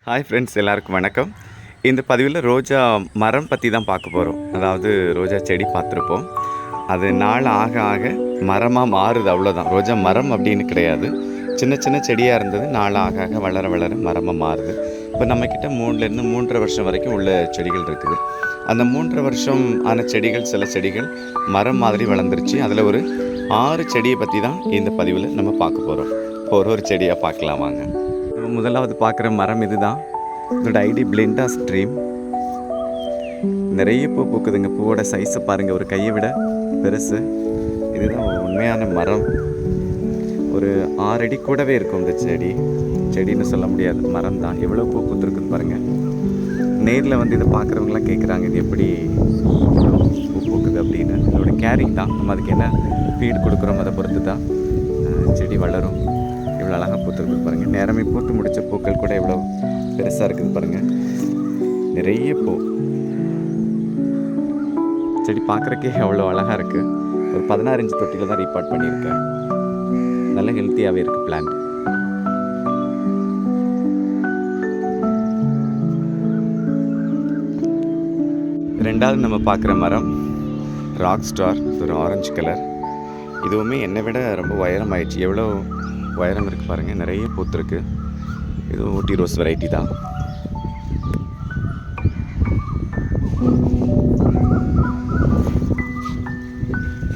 Hi friends, எல்லாருக்கும் வணக்கம். இந்த பதிவில் ரோஜா மரம் பற்றி தான் பார்க்க போகிறோம். அதாவது ரோஜா செடி பார்த்துருப்போம். அது நாள் ஆக ஆக மரமாக மாறுது, அவ்வளோதான். ரோஜா மரம் அப்படின்னு கிடையாது. சின்ன சின்ன செடியாக இருந்தது, நாள் ஆக ஆக வளர வளர மரமாக மாறுது. இப்போ நம்மக்கிட்ட 3லேருந்து 3.5 வருஷம் வரைக்கும் உள்ள செடிகள் இருக்குது. அந்த 3.5 வருஷம் ஆன செடிகள், சில செடிகள் மரம் மாதிரி வளர்ந்துருச்சு. அதில் ஒரு 6 செடியை பற்றி தான் இந்த பதிவில் நம்ம பார்க்க போகிறோம். இப்போ ஒரு செடியாக பார்க்கலாம் வாங்க. முதலாவது பார்க்குற மரம் இதுதான். இதோட ஐடி பிளெண்டா ஸ்ட்ரீம். நிறைய பூ பூக்குதுங்க. பூவோட சைஸை பாருங்கள், ஒரு கையை விட பெருசு. இதுதான் உண்மையான மரம். ஒரு 6 அடி கூடவே இருக்கும் இந்த செடின்னு சொல்ல முடியாது, மரம் தான். எவ்வளோ பூ பூத்துருக்குன்னு பாருங்கள். நேரில் வந்து இதை பார்க்குறவங்களாம் கேட்குறாங்க, இது எப்படி பூ பூக்குது அப்படின்னு. இதோட கேரிங் தான், நம்ம அதுக்கு என்ன ஃபீடு கொடுக்குறோம் அதை பொறுத்து தான் செடி வளரும். இவ்வளோ அழகாக பூத்துருக்கு பாருங்கள். நேரமே பூத்து முடித்த பூக்கள் கூட எவ்வளோ பெருசாக இருக்குது பாருங்கள். நிறைய பூ. செடி பார்க்குறக்கே அவ்வளோ அழகாக இருக்குது. ஒரு 16 இன்ச் தொட்டியில் தான் ரீபார்ட் பண்ணியிருக்கேன். நல்ல ஹெல்த்தியாகவே இருக்குது பிளான்ட். ரெண்டாவது நம்ம பார்க்குற மரம் ராக் ஸ்டார். ஒரு ஆரஞ்சு கலர். இதுவுமே என்னை விட ரொம்ப உயரம் ஆயிடுச்சு. எவ்வளோ உயரம் இருக்குது பாருங்கள். நிறைய பூத்துருக்கு. இதுவும் ஊட்டி ரோஸ் வெரைட்டி தான்.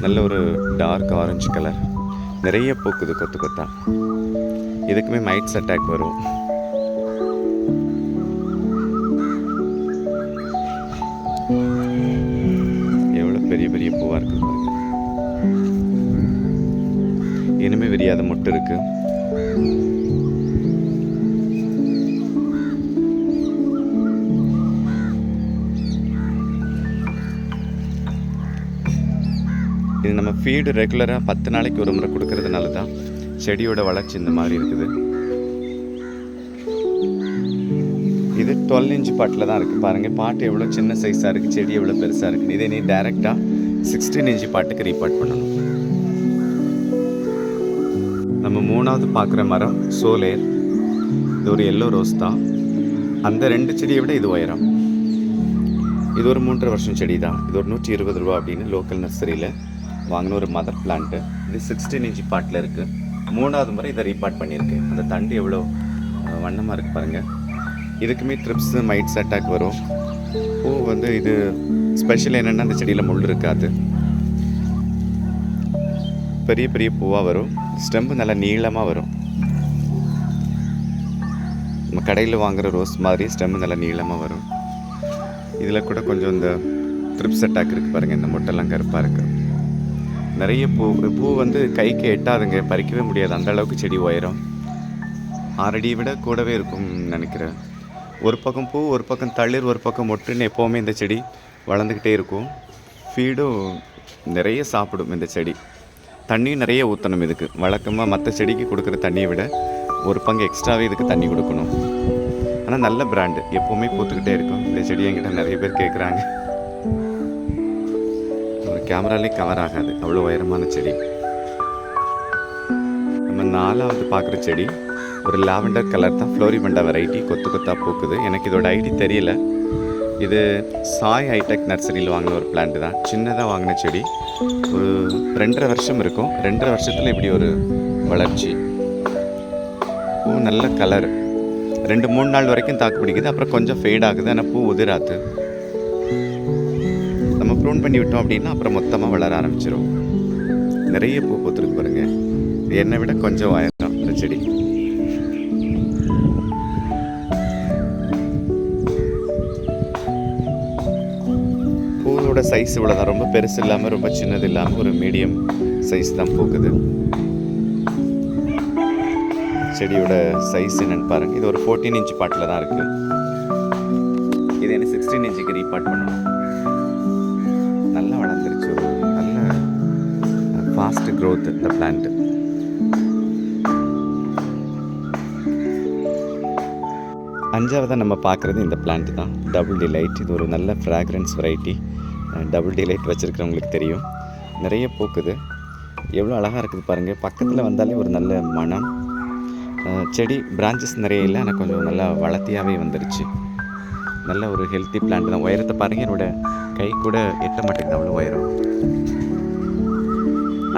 நல்ல ஒரு டார்க் ஆரஞ்சு கலர். நிறைய பூக்குது கொத்து கொத்தா. இதுக்குமே மைட்ஸ் அட்டாக் வரும். எவ்வளோ பெரிய பெரிய பூவாக இருக்குது பாருங்க. இனிமே விரியாத மொட்டு இருக்கு. இது நம்ம ஃபீடு ரெகுலராக 10 நாளைக்கு ஒரு முறை கொடுக்கறதுனால தான் செடியோட வளர்ச்சி இந்த மாதிரி இருக்குது. இது 12 இன்ச் பாட்டில் தான் இருக்குது பாருங்கள். பாட்டு எவ்வளோ சின்ன சைஸாக இருக்குது, செடி எவ்வளோ பெருசாக இருக்குது. இதே நீ டைரெக்டாக 16 இன்ச் பாட்டுக்கு ரீபார்ட் பண்ணணும். நம்ம மூணாவது பார்க்குற மரம் சோலேர். இது ஒரு எல்லோ ரோஸ் தான். அந்த 2 செடியை விட இது உயரம். இது ஒரு 3.5 வருஷம் செடி தான். இது ஒரு 120 ரூபா அப்படின்னு லோக்கல் நர்சரியில் வாங்கின ஒரு மதர் பிளான்ட்டு. இது 16 இன்ச் பாட்டில் இருக்குது. 3வது முறை இதை ரீபார்ட் பண்ணியிருக்கு. அந்த தண்டு எவ்வளோ வண்ணமாக இருக்குது பாருங்கள். இதுக்குமே ட்ரிப்ஸு மைட்ஸ் அட்டாக் வரும். பூ வந்து இது ஸ்பெஷல் என்னென்னா அந்த செடியில் முள் இருக்காது. பெரிய பெரிய பூவாக வரும். ஸ்டெம்பு நல்லா நீளமாக வரும். நம்ம கடையில் வாங்குகிற ரோஸ் மாதிரி ஸ்டெம்பு நல்லா நீளமாக வரும். இதில் கூட கொஞ்சம் இந்த ட்ரிப்ஸ் அட்டாக் இருக்குது பாருங்கள். இந்த மொட்டெல்லாம் கருப்பாக இருக்குது. நிறைய பூ வந்து கைக்கு எட்டாதுங்க, பறிக்கவே முடியாது. அந்த அளவுக்கு செடி உயரம். 6 அடியை விட கூடவே இருக்கும்னு நினைக்கிறேன். ஒரு பக்கம் பூ, ஒரு பக்கம் தளிர், ஒரு பக்கம் மொட்டுன்னு எப்போவுமே இந்த செடி வளர்ந்துக்கிட்டே இருக்கும். ஃபீடும் நிறைய சாப்பிடும் இந்த செடி. தண்ணியும் நிறைய ஊற்றணும் இதுக்கு. வழக்கமாக மற்ற செடிக்கு கொடுக்குற தண்ணியை விட ஒரு பங்கு எக்ஸ்ட்ராவே இதுக்கு தண்ணி கொடுக்கணும். ஆனால் நல்ல பிராண்டு, எப்போவுமே பூத்துக்கிட்டே இருக்கும். இந்த செடி என்கிட்ட நிறைய பேர் கேட்குறாங்க. ஒரு கேமராலே கவர் ஆகாது, அவ்வளோ உயரமான செடி. நம்ம 4வது பார்க்குற செடி ஒரு லாவெண்டர் கலர் தான். ஃப்ளோரிபெண்டா வெரைட்டி. கொத்து கொத்தாக பூக்குது. எனக்கு இதோட ஐடி தெரியல. இது சாய் ஹைடெக் நர்சரியில் வாங்கின ஒரு பிளான்ட்டு தான். சின்னதாக வாங்கின செடி. ஒரு 2.5 வருஷம் இருக்கும். 2.5 வருஷத்தில் இப்படி ஒரு வளர்ச்சி. பூ நல்ல கலர். 2-3 நாள் வரைக்கும் தாக்கு பிடிக்குது. அப்புறம் கொஞ்சம் ஃபேட் ஆகுது. ஆனால் பூ உதிராது. நம்ம ப்ரூன் பண்ணி விட்டோம் அப்படின்னா அப்புறம் மொத்தமாக வளர ஆரம்பிச்சிடும். நிறைய பூ பூத்துருக்கு பாருங்க. என்னை விட கொஞ்சம் உயரம் இந்த செடி. பூவோட சைஸ் இவ்வளோ தான். ரொம்ப பெருசு இல்லாமல் ரொம்ப சின்னது இல்லாமல் ஒரு மீடியம் சைஸ் தான் பூக்குது. செடியோட சைஸ் என்னன்னு பாருங்கள். இது ஒரு 14 இன்ச் பாட்டில் தான் இருக்குது. இது என்ன 16 இன்ச்சுக்கு ரீபார்ட் பண்ணணும். நல்லா வளர்ந்துருச்சு. ஒரு நல்ல ஃபாஸ்ட் க்ரோத் இந்த பிளான்ட்டு. அஞ்சாவதாக நம்ம பார்க்குறது இந்த பிளான்ட் தான். Double delight. இது ஒரு நல்ல ஃப்ராக்ரன்ஸ் வெரைட்டி. டபுள் டிலைட் வச்சுருக்கிறவங்களுக்கு தெரியும். நிறைய பூக்குது. எவ்வளோ அழகாக இருக்குது பாருங்கள். பக்கத்தில் வந்தாலே ஒரு நல்ல மனம். செடி பிரான்ச்சஸ் நிறைய இல்லை, ஆனால் கொஞ்சம் நல்லா வளர்த்தியாகவே வந்துருச்சு. நல்ல ஒரு ஹெல்த்தி பிளான்ட் தான். உயரத்தை பாருங்கள், என்னோடய கை கூட எட்ட மாட்டேங்குது அவ்வளோ உயரம்.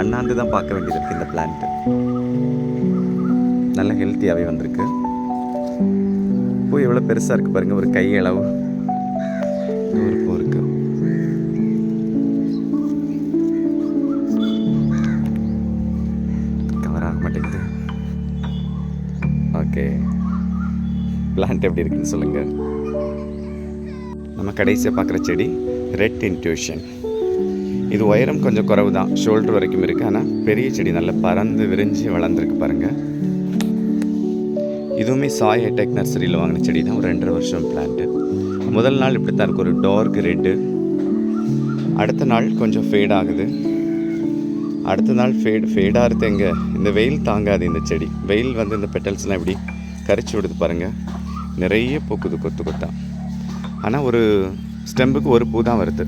அண்ணாந்து தான் பார்க்க வேண்டியது இருக்குது இந்த பிளான்ட்டு. நல்ல ஹெல்த்தியாகவே வந்திருக்கு. பூ எவ்வளோ பெருசாக இருக்குது பாருங்கள், ஒரு கை அளவு ஒரு பூ இருக்குது. கவர் ஆக மாட்டேங்குது. ஓகே, பிளான்ட் எப்படி இருக்குன்னு சொல்லுங்கள். நம்ம கடைசியாக பார்க்குற செடி ரெட் இன்ட்யூஷன். இது உயரம் கொஞ்சம் குறைவு தான், ஷோல்டர் வரைக்கும் இருக்குது. ஆனால் பெரிய செடி நல்லா பறந்து விரிஞ்சு வளர்ந்துருக்கு பாருங்கள். இதுவுமே சாய் ஹைடெக் நர்சரியில் வாங்கின செடி தான். ஒரு 2.5 வருஷம் பிளான்ட்டு. முதல் நாள் இப்படி தான் இருக்குது, ஒரு டார்க் ரெட்டு. அடுத்த நாள் கொஞ்சம் ஃபேட் ஆகுது. அடுத்த நாள் ஃபேடாகிறது எங்கே, இந்த வெயில் தாங்காது இந்த செடி. வெயில் வந்து இந்த பெட்டல்ஸ்லாம் இப்படி கரிச்சு விடுது பாருங்கள். நிறைய பூக்குது கொத்து கொத்தா. ஆனால் ஒரு ஸ்டெம்புக்கு ஒரு பூ தான் வருது.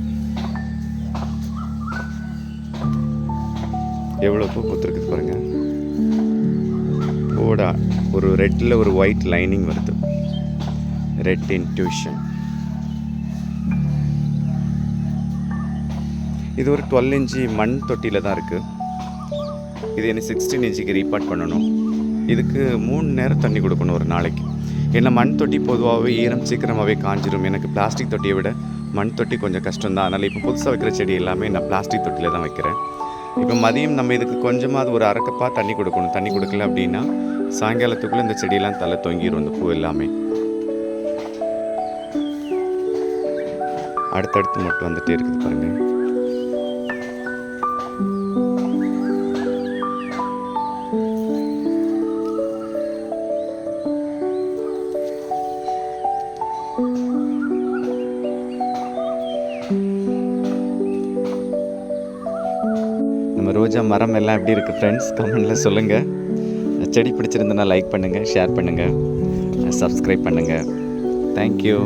எவ்வளோ பூ பூத்துருக்குது பாருங்கள். பூவோட ஒரு ரெட்டில் ஒரு ஒயிட் லைனிங் வருது. Red intuition. இது ஒரு 12 இன்ச்சு மண் தொட்டியில் தான் இருக்குது. இது என்ன 16 இன்ச்சுக்கு ரீபார்ட் பண்ணணும். இதுக்கு 3 நேரம் தண்ணி கொடுக்கணும் ஒரு நாளைக்கு. ஏன்னா மண் தொட்டி பொதுவாகவே ஈரம் சீக்கிரமாகவே காஞ்சிரும். எனக்கு பிளாஸ்டிக் தொட்டியை விட மண் தொட்டி கொஞ்சம் கஷ்டம்தான். அதனால் இப்போ புதுசாக வைக்கிற செடி எல்லாமே நான் பிளாஸ்டிக் தொட்டியில் தான் வைக்கிறேன். இப்போ மதியம் நம்ம இதுக்கு கொஞ்சமாவது ஒரு அரைக்கப்பா தண்ணி கொடுக்கணும். தண்ணி கொடுக்கல அப்படின்னா சாயங்காலத்துக்குள்ளே இந்த செடியெல்லாம் தலை தொங்கிடும், இந்த பூ எல்லாமே. அடுத்தடுத்து மட்டும் வந்துகிட்டே இருக்குது பாருங்கள். நம்ம ரோஜா மரம் எல்லாம் எப்படி இருக்குது ஃப்ரெண்ட்ஸ், கமெண்டில் சொல்லுங்கள். செடி பிடிச்சிருந்தனா லைக் பண்ணுங்கள், ஷேர் பண்ணுங்கள், சப்ஸ்கிரைப் பண்ணுங்கள். தேங்க்யூ.